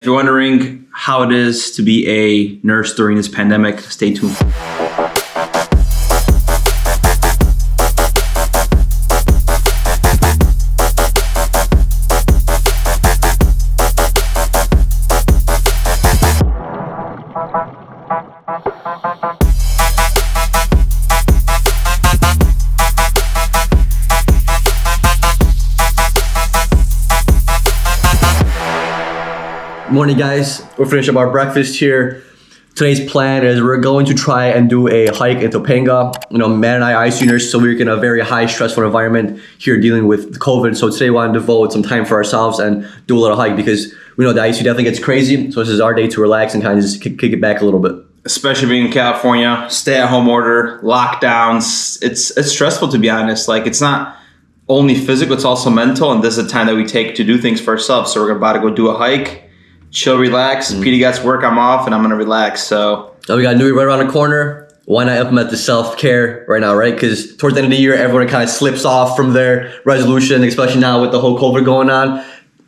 If you're wondering how it is to be a nurse during this pandemic, stay tuned. Morning, guys. We're finishing up our breakfast here. Today's plan is we're going to try and do a hike in Topanga. Matt and I are ICU nurses, so we're in a very high stressful environment here dealing with COVID. So today we want to devote some time for ourselves and do a little hike because we know the ICU definitely gets crazy. So this is our day to relax and kind of just kick it back a little bit. Especially being in California, stay-at-home order, lockdowns. It's stressful, to be honest. Like, it's not only physical, it's also mental. And this is a time that we take to do things for ourselves. So we're about to go do a hike. Chill, relax. PD got to work, I'm off, and I'm going to relax. So we got New Year right around the corner. Why not implement the self-care right now, right? Because towards the end of the year, everyone kind of slips off from their resolution, especially now with the whole COVID going on.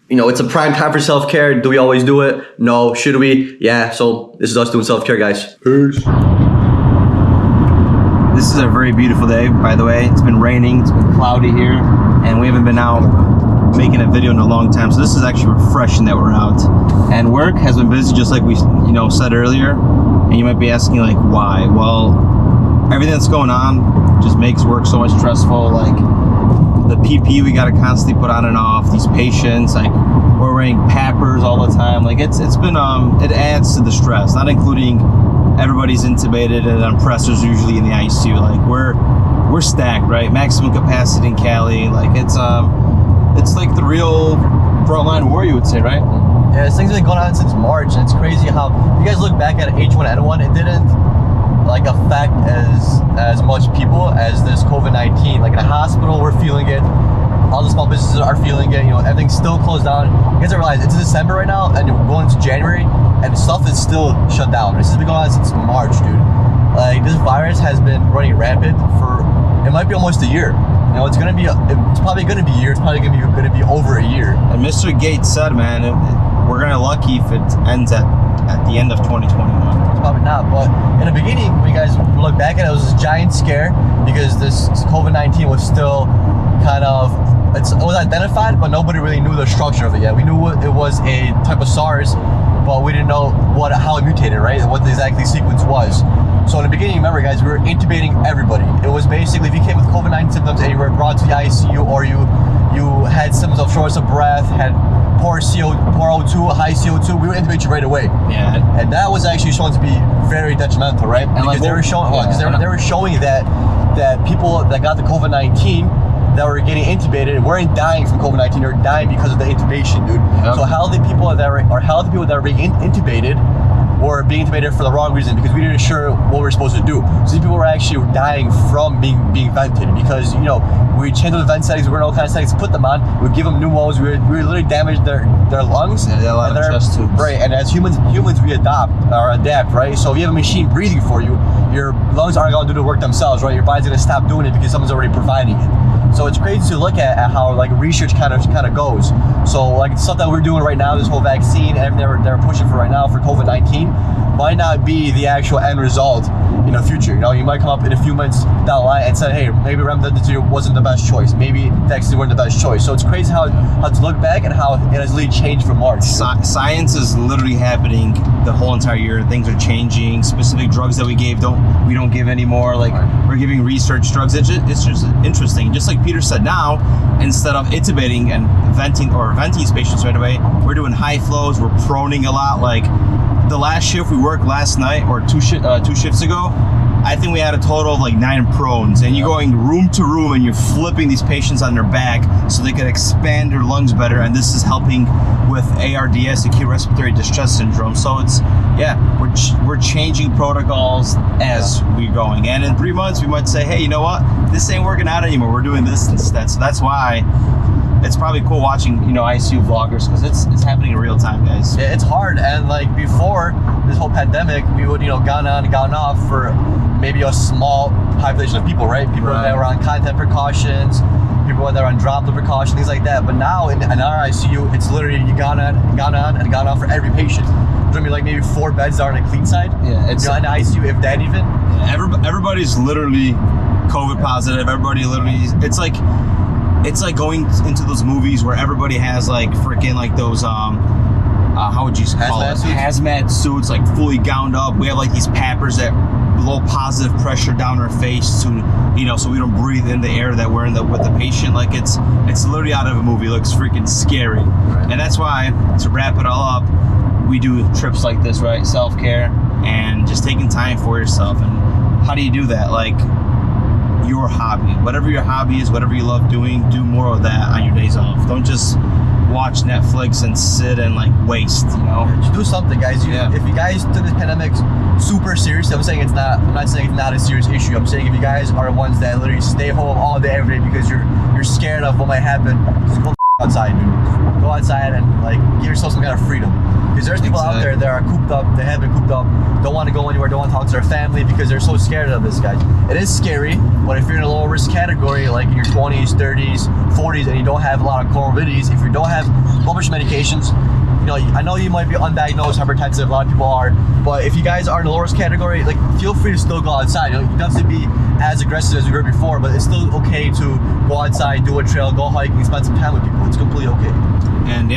It's a prime time for self-care. Do we always do it? No. Should we? Yeah. So this is us doing self-care, guys. Peace. This is a very beautiful day, by the way. It's been raining. It's been cloudy here, and we haven't been out making a video in a long time, so this is actually refreshing that we're out. And work has been busy, just like we said earlier. And you might be asking, like, why? Well, everything that's going on just makes work so much stressful. Like the PPE we got to constantly put on and off. These patients, like, we're wearing PAPRs all the time. Like it's been it adds to the stress. Not including everybody's intubated and on pressors usually in the ICU. Like we're stacked, right? Maximum capacity in Cali. Like it's like the real frontline war, you would say, right? Yeah, this thing's been going on since March, and it's crazy how you guys look back at H1N1, it didn't affect as much people as this COVID-19. Like in a hospital, we're feeling it. All the small businesses are feeling it. Everything's still closed down. You guys realize it's December right now, and we're going into January, and stuff is still shut down. This has been going on since March, dude. Like this virus has been running rampant for it might be almost a year. It's probably gonna be a year. It's probably gonna be over a year. And Mr. Gates said, man, we're gonna lucky if it ends at the end of 2021. It's probably not, but in the beginning, when you guys look back at it, it was this giant scare because this COVID-19 was still kind of it was identified, but nobody really knew the structure of it yet. We knew it was a type of SARS, but we didn't know how it mutated, right? What the exact sequence was. So in the beginning, remember, guys, we were intubating everybody. It was basically if you came with COVID-19 symptoms and you were brought to the ICU, or you had symptoms of shortness of breath, had poor O2, high CO2, we would intubate you right away. Yeah. And that was actually shown to be very detrimental, right? And because they were showing that people that got the COVID-19 that were getting intubated weren't dying from COVID-19, they were dying because of the intubation, dude. Yep. So healthy people that were being intubated were being intubated for the wrong reason because we weren't sure what we were supposed to do. So these people were actually dying from being vented because we changed the vent settings, we were in all kinds of settings to put them on. We would give them pneumos, we literally damaged their lungs. Yeah, they had a lot of chest tubes. Right, and as humans we adapt, right? So if you have a machine breathing for you, your lungs aren't going to do the work themselves, right? Your body's going to stop doing it because someone's already providing it. So it's crazy to look at how research kind of goes. So the stuff that we're doing right now, this whole vaccine and everything they're pushing for right now for COVID-19 might not be the actual end result in the future. You might come up in a few months down the line and say, hey, maybe remdesivir wasn't the best choice. Maybe vaccines weren't the best choice. So it's crazy how to look back and how it has really changed from March. Science is literally happening the whole entire year. Things are changing. Specific drugs that we don't give anymore. We're giving research drugs. It's just interesting. Just like Peter said, now instead of intubating and venting these patients right away, we're doing high flows. We're proning a lot. Like the last shift we worked last night or two shifts ago, I think we had a total of 9 prones, and you're going room to room and you're flipping these patients on their back so they can expand their lungs better, and this is helping with ARDS, acute respiratory distress syndrome. So we're changing protocols as we're going, and in 3 months we might say, hey, you know what, this ain't working out anymore, we're doing this instead. So that's why it's probably cool watching, ICU vloggers, because it's happening in real time, guys. Yeah, it's hard. And like before this whole pandemic, we would, gone on and gone off for maybe a small population of people, right? People that were on contact precautions, people that are on droplet precaution, things like that. But now in our ICU, it's literally you gone on and gone off for every patient. There's gonna be like maybe 4 beds that are on the clean side. Yeah, it's in the ICU, if that even. Yeah, everybody's literally COVID positive. Everybody literally, it's like going into those movies where everybody has like freaking like those how would you call it? Hazmat suits, like fully gowned up. We have like these pappers that blow positive pressure down our face to, so we don't breathe in the air that we're with the patient. Like it's literally out of a movie. It looks freaking scary. Right. And that's why, to wrap it all up, we do trips like this, right? Self-care and just taking time for yourself. And how do you do that? Like your hobby, whatever your hobby is, whatever you love doing, do more of that on your days off. Don't just watch Netflix and sit and like waste, Just do something, guys. If you guys took this pandemic super seriously, I'm not saying it's not a serious issue. I'm saying if you guys are ones that literally stay home all day every day because you're scared of what might happen, just go outside, dude. Go outside and like give yourself some kind of freedom. Because there's people out there that are cooped up, they have been cooped up, don't want to go anywhere, don't want to talk to their family because they're so scared of this, guys. It is scary, but if you're in a lower risk category, like in your 20s, 30s, 40s, and you don't have a lot of comorbidities, if you don't have blood pressure medications, I know you might be undiagnosed hypertensive, a lot of people are, but if you guys are in the lower risk category, like feel free to still go outside. You don't have to be as aggressive as we were before, but it's still okay to go outside, do a trail, go hiking, spend some time with people. It's completely okay. And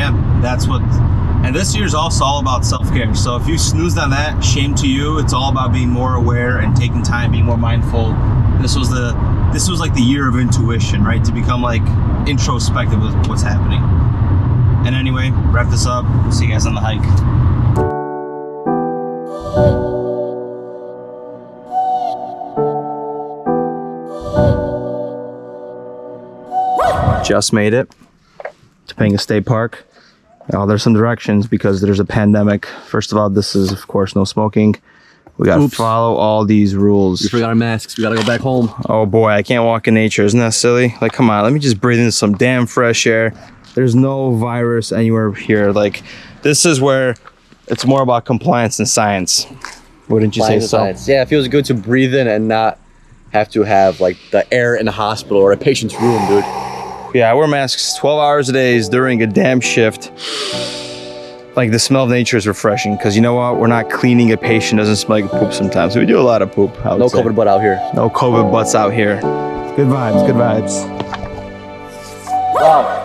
and this year's also all about self-care. So if you snoozed on that, shame to you. It's all about being more aware and taking time, being more mindful. This was like the year of intuition, right? To become like introspective with what's happening. And anyway, wrap this up. We'll see you guys on the hike. Just made it to Topanga State Park. There's some directions because there's a pandemic. First of all, this is of course no smoking. We gotta follow all these rules. We forgot our masks. We gotta go back home. Oh boy, I can't walk in nature. Isn't that silly? Like, come on, let me just breathe in some damn fresh air. There's no virus anywhere here. Like, this is where it's more about compliance and science. Wouldn't you say so? Science. Yeah, it feels good to breathe in and not have to have like the air in a hospital or a patient's room, dude. Yeah, I wear masks 12 hours a day during a damn shift. Like, the smell of nature is refreshing because you know what? We're not cleaning a patient. Doesn't smell like poop sometimes. We do a lot of poop. No COVID butt out here. No COVID butts out here. Good vibes, good vibes. Wow.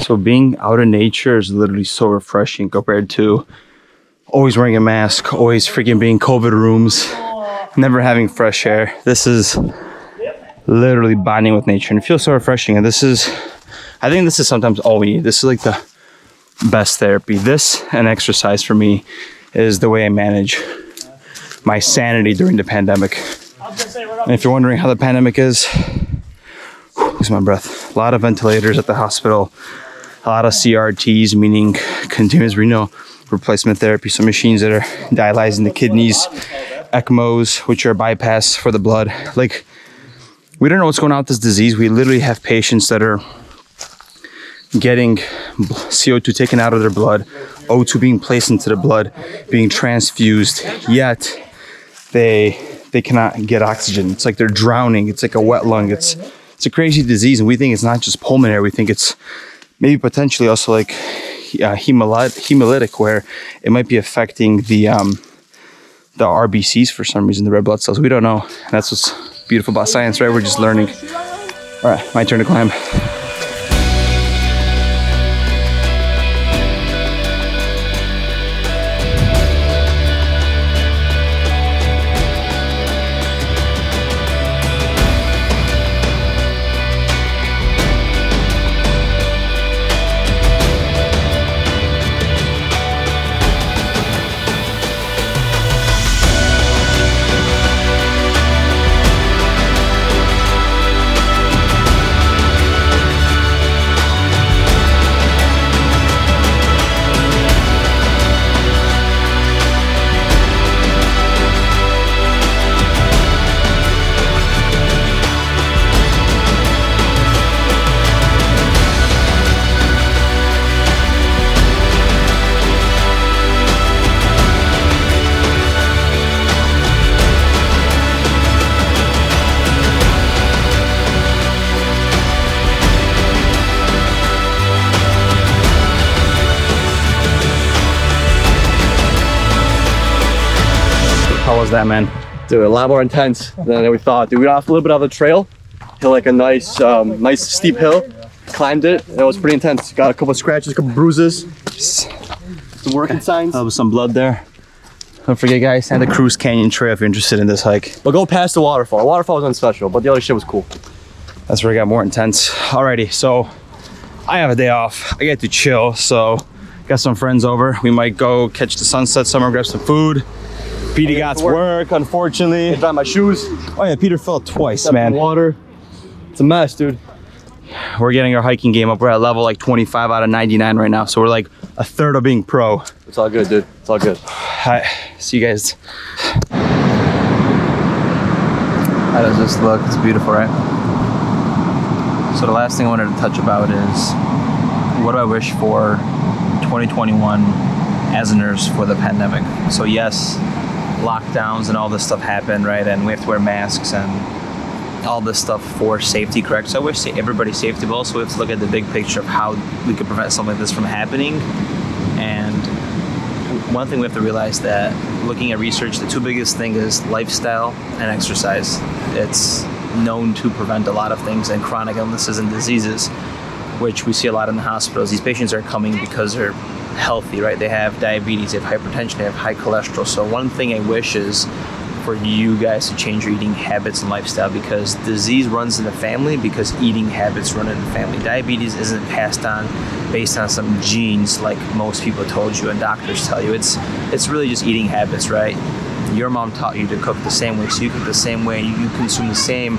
So being out in nature is literally so refreshing compared to always wearing a mask, always freaking being COVID rooms, never having fresh air. This is literally bonding with nature and it feels so refreshing. And I think this is sometimes all we need. This is like the best therapy. This and exercise for me is the way I manage my sanity during the pandemic. And if you're wondering how the pandemic is, lose my breath. A lot of ventilators at the hospital. A lot of CRTs, meaning continuous renal replacement therapy. So machines that are dialyzing the kidneys, ECMOs, which are bypass for the blood. Like, we don't know what's going on with this disease. We literally have patients that are getting CO2 taken out of their blood, O2 being placed into the blood, being transfused, yet they cannot get oxygen. It's like they're drowning. It's like a wet lung. It's a crazy disease, and we think it's not just pulmonary. We think it's maybe potentially also like hemolytic, where it might be affecting the RBCs for some reason, the red blood cells. We don't know. And that's what's beautiful about science, right? We're just learning. All right, my turn to climb. was that, man? Dude, a lot more intense than we thought. Dude, we got off a little bit of the trail, hit like a nice steep hill, climbed it, and it was pretty intense. Got a couple of scratches, a couple of bruises, some working signs. There was some blood there. Don't forget, guys, and the Cruise Canyon Trail if you're interested in this hike. But go past the waterfall. The waterfall was unspecial, but the other shit was cool. That's where it got more intense. Alrighty, so I have a day off. I get to chill, so got some friends over. We might go catch the sunset somewhere, grab some food. Peter got to work, unfortunately. I dropped my shoes. Oh yeah, Peter fell twice, Stepped in man. water. It's a mess, dude. We're getting our hiking game up. We're at level like 25 out of 99 right now, so we're like a third of being pro. It's all good, dude. It's all good. Hi, see you guys. How does this look? It's beautiful, right? So the last thing I wanted to touch about is what do I wish for 2021 as a nurse for the pandemic? So yes, lockdowns and all this stuff happened, right? And we have to wear masks and all this stuff for safety, correct? So I wish everybody's safety, but also we have to look at the big picture of how we could prevent something like this from happening. And one thing we have to realize that looking at research, the two biggest things is lifestyle and exercise. It's known to prevent a lot of things and chronic illnesses and diseases, which we see a lot in the hospitals. These patients are coming because they're healthy, right? They have diabetes, they have hypertension, they have high cholesterol. So one thing I wish is for you guys to change your eating habits and lifestyle, because disease runs in the family because eating habits run in the family. Diabetes isn't passed on based on some genes like most people told you and doctors tell you. It's really just eating habits, right? Your mom taught you to cook the same way, so you cook the same way, you consume the same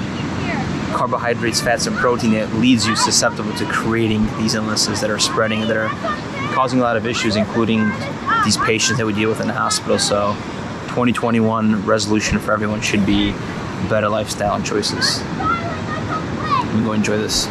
carbohydrates, fats, and protein that leads you susceptible to creating these illnesses that are spreading, that are causing a lot of issues, including these patients that we deal with in the hospital. So 2021 resolution for everyone should be better lifestyle and choices. Let me go enjoy this.